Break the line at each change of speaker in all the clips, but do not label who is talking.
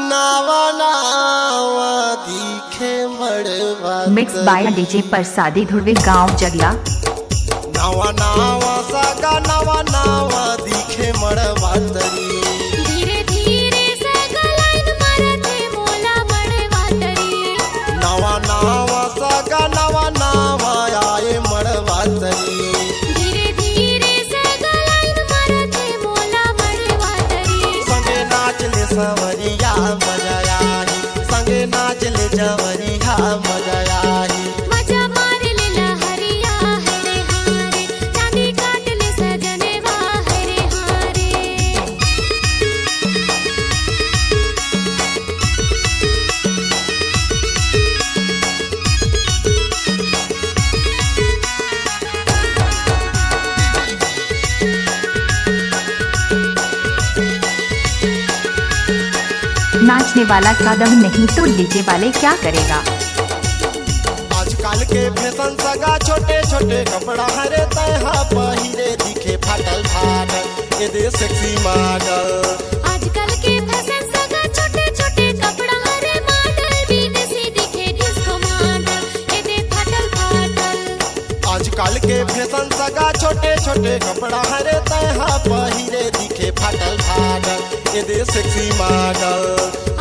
नावा नावा दिखे मड़वा
मिक्स बाय डीजे परसादी धुर्वे गांव जगला।
नावा नावा सगा नावा नावा दिखे मड़वा तरी
धीरे धीरे सगा लाइन मारते मोला मड़वा तरी
नावा नावा सगा नावा नावा आए मड़वा तरी
धीरे धीरे सगा लाइन मारते मोला मड़वा तरी
संगे नाच ले सवरिया मजा आई संगे नाच ले जवरिया मजा आई
मजा मार ले लहरिया हरे हारे चांदी काट ले सजने वा हरे हारे
नाचने वाला कदम नहीं तो डीजे वाले क्या करेगा।
आजकल के फैशन सगा छोटे छोटे कपड़ा हरे तहा पहिरे दिखे फाटल फाटल ये दे सेक्सी मॉडल
आजकल के फैशन सगा छोटे छोटे कपड़ा हरे मॉडल विदेशी दिखे डिस्को मॉडल ये दे फाटल फाटल
आजकल के फैशन सगा छोटे छोटे कपड़ा हरे तहा पहिरे दिखे फाटल फाटल ये दे सेक्सी मॉडल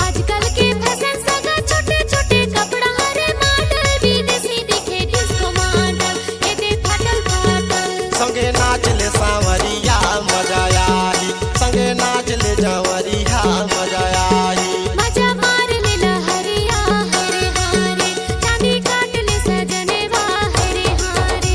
आजकल के फैशन सगा छोटे छोटे कपड़ा हरे मॉडल विदेशी दिखे डिस्को मॉडल ये दे फाटल फाटल
संगे नाच ले सांवरिया मजा आई संगे नाच ले जवरिया मजा आई
मजा मार ले लहरिया हरे हारे चांदी काट ले सजने वा हरे हारे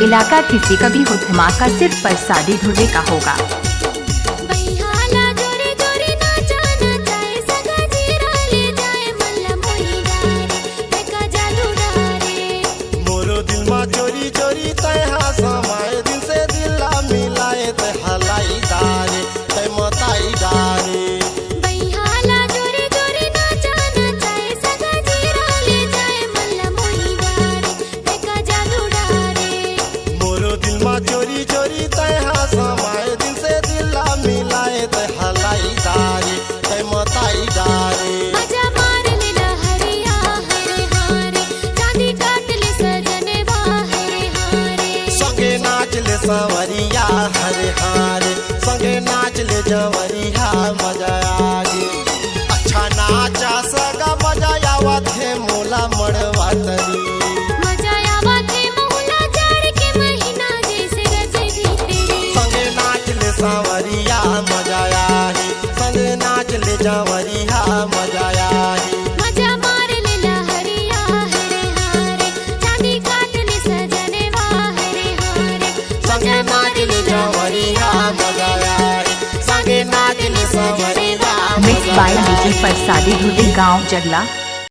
इलाका किसी का भी हो धमाका सिर्फ परसादी धुर्वे का होगा।
बहिहाला जोरे जोरे नाचा नचाए सगा जीरा ले जाए मल्ला मोही डारे तेका जादू डारे
मोरो दिल मा चोरी चोरी तहा समाए दिल से दिला मिलाए ते हलाई डारे ते मताई डारे
बहिहाला जोरे जोरे नाचा नचाए सगा जीरा ले जाए मल्ला मोही डारे तेका जादू डारे
मोरो दिल मा चोरी चोरी तहा समाए दिल से दिला मिलाए ते हलाई डारे ते मताई डारे
मजा मार ले लहरिया हरे हारे चांदी काट ले सजने वा हरे हारे
संगे नाच ले सवरिया हरे हारे संगे नाच ले जवरिया मजा आगे अच्छा नाचा सगा मजा आवत है मोला मड़वा तरी
मजा आवत है मोला जाड़ के महीना जैसे रजनी तेरी
संगे नाच ले सांवरिया मजा आई संगे नाच ले जवरिया मजा आई
मजा मार ले लहरिया हरे हारे चांदी काट ले सजने वा हरे हारे
संगे नाच ले जवरिया मजा आई संगे नाच ले सांवरिया
मिक्स बाय डीजे परसादी धुर्वे गांव जगला।